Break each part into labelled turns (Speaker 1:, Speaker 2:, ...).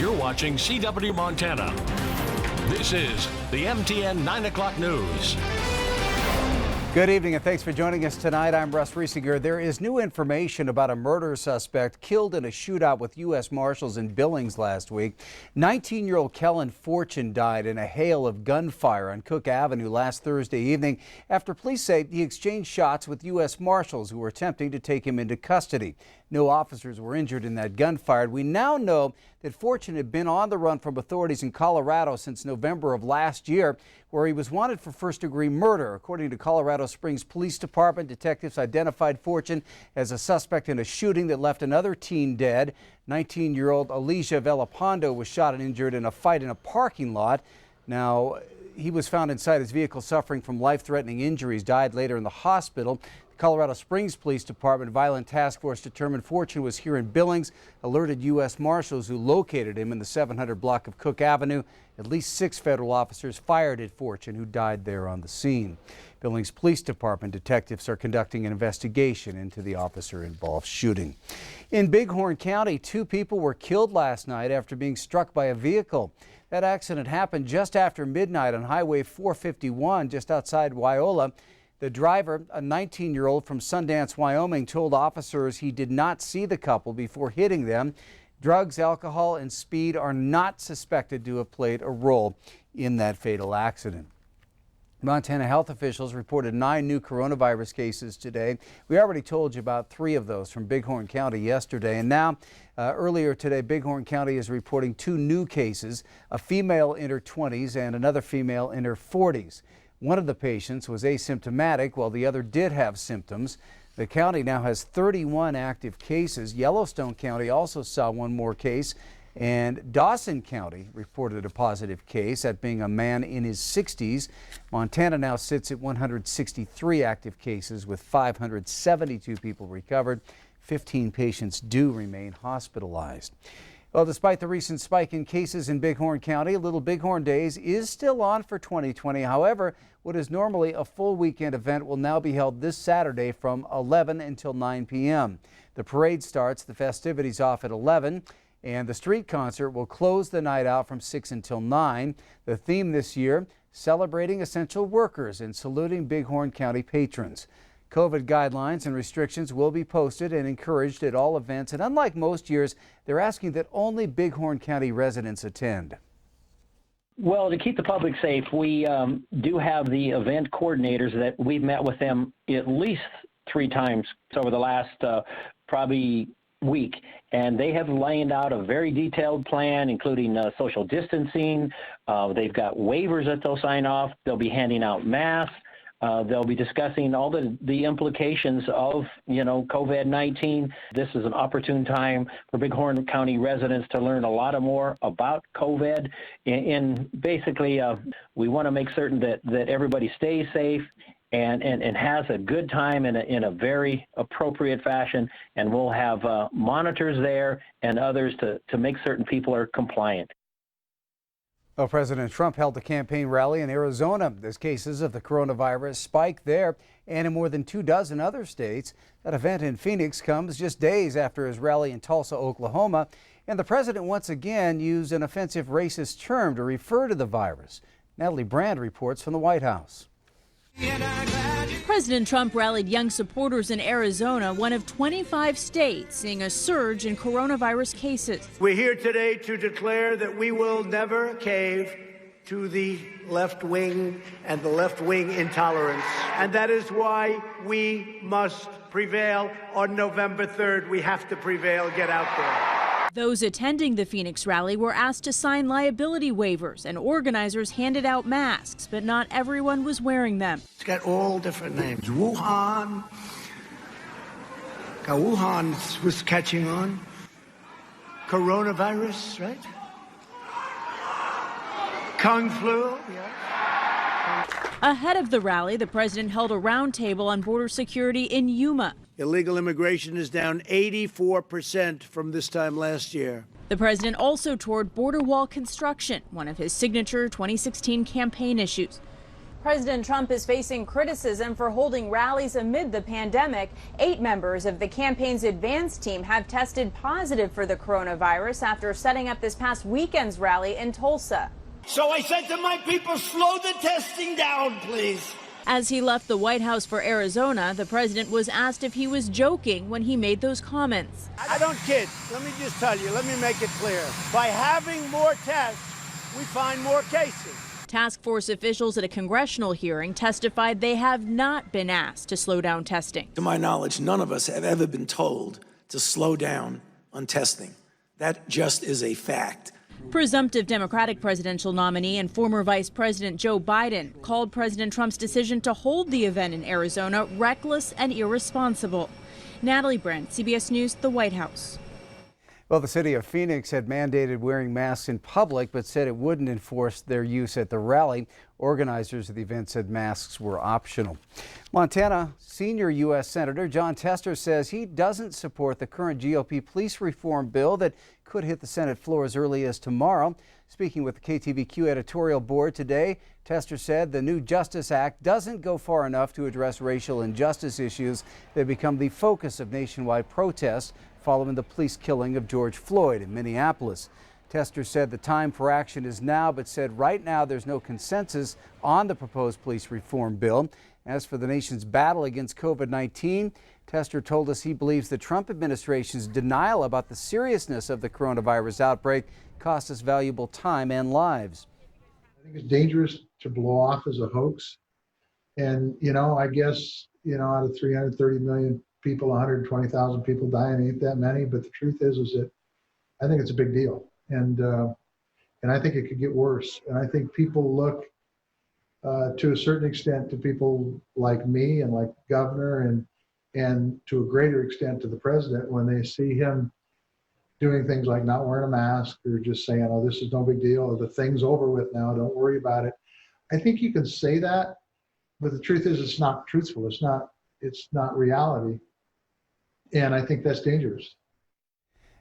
Speaker 1: You're watching CW Montana. This is the MTN 9 o'clock news.
Speaker 2: Good evening and thanks for joining us tonight. I'm Russ Riesinger. There is new information about a murder suspect killed in a shootout with U.S. Marshals in Billings last week. 19-year-old Kellen Fortune died in a hail of gunfire on Cook Avenue last Thursday evening after police say he exchanged shots with U.S. Marshals who were attempting to take him into custody. No officers were injured in that gunfire. We now know that Fortune had been on the run from authorities in Colorado since November of last year, where he was wanted for first-degree murder. According to Colorado Springs Police Department, detectives identified Fortune as a suspect in a shooting that left another teen dead. 19-year-old Alicia Velapondo was shot and injured in a fight in a parking lot. Now, he was found inside his vehicle suffering from life-threatening injuries, died later in the hospital. The Colorado Springs Police Department Violent Task Force determined Fortune was here in Billings, alerted U.S. Marshals who located him in the 700 block of Cook Avenue. At least 6 federal officers fired at Fortune, who died there on the scene. Billings Police Department detectives are conducting an investigation into the officer-involved shooting. In Bighorn County, 2 people were killed last night after being struck by a vehicle. That accident happened just after midnight on Highway 451, just outside Wyola. The driver, a 19-year-old from Sundance, Wyoming, told officers he did not see the couple before hitting them. Drugs, alcohol, and speed are not suspected to have played a role in that fatal accident. Montana health officials reported 9 new coronavirus cases today. We already told you about 3 of those from Bighorn County yesterday. And now, earlier today, Bighorn County is reporting 2 new cases, a female in her 20s and another female in her 40s. One of the patients was asymptomatic while the other did have symptoms. The county now has 31 active cases. Yellowstone County also saw 1 more case, and Dawson County reported a positive case, that being a man in his 60s. Montana now sits at 163 active cases with 572 people recovered. 15 patients do remain hospitalized. Well, despite the recent spike in cases in Bighorn County, Little Bighorn Days is still on for 2020. However, what is normally a full weekend event will now be held this Saturday from 11 until 9 p.m. The parade starts, the festivities off at 11, and the street concert will close the night out from 6 until 9. The theme this year, celebrating essential workers and saluting Bighorn County patrons. COVID guidelines and restrictions will be posted and encouraged at all events, and unlike most years, they're asking that only Bighorn County residents attend.
Speaker 3: Well, to keep the public safe, we do have the event coordinators that we've met with them at least 3 times over the last probably week, and they have laid out a very detailed plan, including social distancing. They've got waivers that they'll sign off. They'll be handing out masks. They'll be discussing all the implications of, COVID-19. This is an opportune time for Bighorn County residents to learn a lot more about COVID. And basically, we want to make certain that everybody stays safe and has a good time in a very appropriate fashion. And we'll have monitors there and others to make certain people are compliant.
Speaker 2: Well, President Trump held a campaign rally in Arizona as cases of the coronavirus spiked there and in more than 24 other states. That event in Phoenix comes just days after his rally in Tulsa, Oklahoma. And the president once again used an offensive racist term to refer to the virus. Natalie Brand reports from the White House.
Speaker 4: President Trump rallied young supporters in Arizona, one of 25 states seeing a surge in coronavirus cases.
Speaker 5: We're here today to declare that we will never cave to the left wing and the left wing intolerance. And that is why we must prevail on November 3rd. We have to prevail. Get out there.
Speaker 4: Those attending the Phoenix rally were asked to sign liability waivers, and organizers handed out masks, but not everyone was wearing them.
Speaker 5: It's got all different names. Wuhan. Wuhan was catching on. Coronavirus, right? Kung flu, yeah.
Speaker 4: Ahead of the rally, the president held a roundtable on border security in Yuma.
Speaker 5: Illegal immigration is down 84% from this time last year.
Speaker 4: The president also toured border wall construction, one of his signature 2016 campaign issues. President Trump is facing criticism for holding rallies amid the pandemic. 8 members of the campaign's advance team have tested positive for the coronavirus after setting up this past weekend's rally in Tulsa.
Speaker 5: So I said to my people, slow the testing down, please.
Speaker 4: As he left the White House for Arizona, the president was asked if he was joking when he made those comments.
Speaker 5: I don't kid. Let me just tell you, let me make it clear. By having more tests, we find more cases.
Speaker 4: Task force officials at a congressional hearing testified they have not been asked to slow down testing.
Speaker 6: To my knowledge, none of us have ever been told to slow down on testing. That just is a fact.
Speaker 4: Presumptive Democratic presidential nominee and former Vice President Joe Biden called President Trump's decision to hold the event in Arizona reckless and irresponsible. Natalie Brent, CBS News, the White House.
Speaker 2: Well, the city of Phoenix had mandated wearing masks in public, but said it wouldn't enforce their use at the rally. Organizers of the event said masks were optional. Montana senior U.S. Senator Jon Tester says he doesn't support the current GOP police reform bill that could hit the Senate floor as early as tomorrow. Speaking with the KTVQ editorial board today, Tester said the new Justice Act doesn't go far enough to address racial injustice issues that become the focus of nationwide protests following the police killing of George Floyd in Minneapolis. Tester said the time for action is now, but said right now there's no consensus on the proposed police reform bill. As for the nation's battle against COVID-19, Tester told us he believes the Trump administration's denial about the seriousness of the coronavirus outbreak cost us valuable time and lives.
Speaker 7: I think it's dangerous to blow off as a hoax. And, I guess, out of 330 million people, 120,000 people dying ain't that many. But the truth is that I think it's a big deal. And I think it could get worse. And I think people look to a certain extent to people like me and like governor and to a greater extent to the president when they see him doing things like not wearing a mask or just saying, oh, this is no big deal, or the thing's over with now, don't worry about it. I think you can say that, but the truth is it's not truthful. It's not reality. And I think that's dangerous.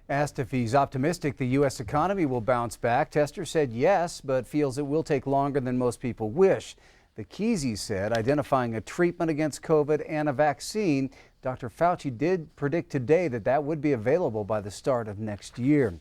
Speaker 2: Asked if he's optimistic the U.S. economy will bounce back, Tester said yes, but feels it will take longer than most people wish. The keys, he said, identifying a treatment against COVID and a vaccine. Dr. Fauci did predict today that would be available by the start of next year.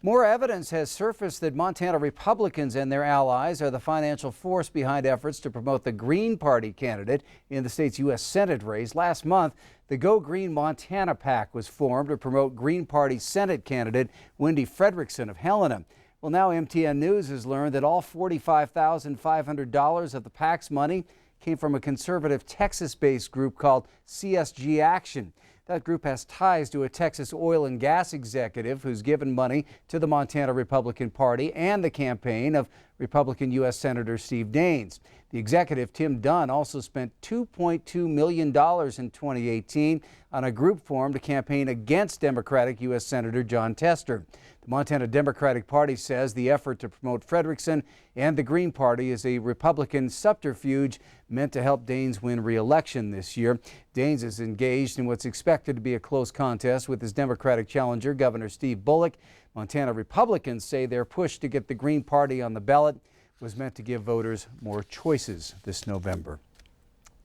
Speaker 2: More evidence has surfaced that Montana Republicans and their allies are the financial force behind efforts to promote the Green Party candidate in the state's U.S. Senate race. Last month, the Go Green Montana PAC was formed to promote Green Party Senate candidate Wendy Frederickson of Helena. Well, now MTN News has learned that all $45,500 of the PAC's money came from a conservative Texas-based group called CSG Action. That group has ties to a Texas oil and gas executive who's given money to the Montana Republican Party and the campaign of Republican U.S. Senator Steve Daines. The executive, Tim Dunn, also spent $2.2 million in 2018 on a group formed to campaign against Democratic U.S. Senator Jon Tester. The Montana Democratic Party says the effort to promote Frederickson and the Green Party is a Republican subterfuge meant to help Daines win re-election this year. Daines is engaged in what's expected to be a close contest with his Democratic challenger, Governor Steve Bullock. Montana Republicans say their push to get the Green Party on the ballot was meant to give voters more choices this November.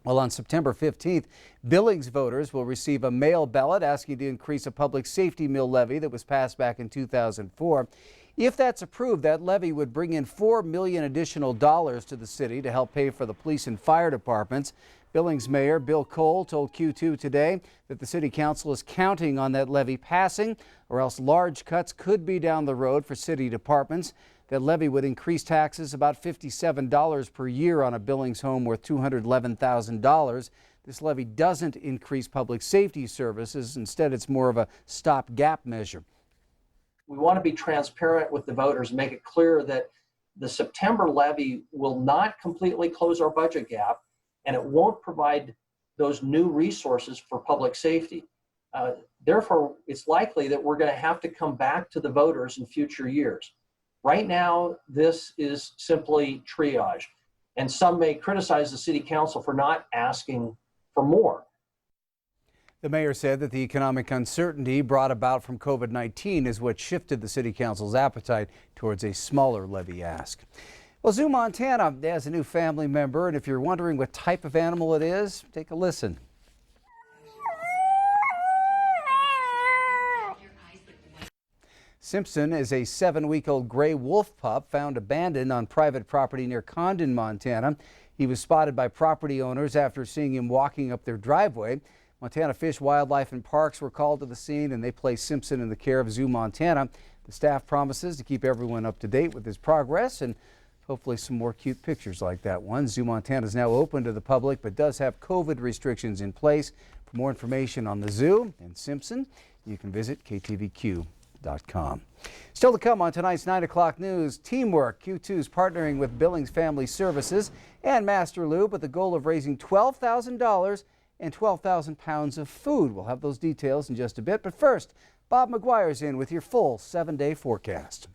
Speaker 2: Well, on September 15th, Billings voters will receive a mail ballot asking to increase a public safety mill levy that was passed back in 2004. If that's approved, that levy would bring in $4 million additional dollars to the city to help pay for the police and fire departments. Billings Mayor Bill Cole told Q2 today that the city council is counting on that levy passing, or else large cuts could be down the road for city departments. That levy would increase taxes about $57 per year on a Billings home worth $211,000. This levy doesn't increase public safety services. Instead, it's more of a stopgap measure.
Speaker 8: We want to be transparent with the voters and make it clear that the September levy will not completely close our budget gap, and it won't provide those new resources for public safety. Therefore, it's likely that we're going to have to come back to the voters in future years. Right now, this is simply triage, and some may criticize the city council for not asking for more.
Speaker 2: The mayor said that the economic uncertainty brought about from COVID-19 is what shifted the city council's appetite towards a smaller levy ask. Well, Zoo Montana has a new family member, and if you're wondering what type of animal it is, take a listen. Simpson is a 7-week-old gray wolf pup found abandoned on private property near Condon, Montana. He was spotted by property owners after seeing him walking up their driveway. Montana Fish, Wildlife and Parks were called to the scene, and they placed Simpson in the care of Zoo Montana. The staff promises to keep everyone up to date with his progress and hopefully some more cute pictures like that one. Zoo Montana is now open to the public but does have COVID restrictions in place. For more information on the zoo and Simpson, you can visit ktvq.com. Still to come on tonight's 9 o'clock news, teamwork. Q2's partnering with Billings Family Services and Master Lube with the goal of raising $12,000 and 12,000 pounds of food. We'll have those details in just a bit, but first, Bob McGuire's in with your full 7-day forecast.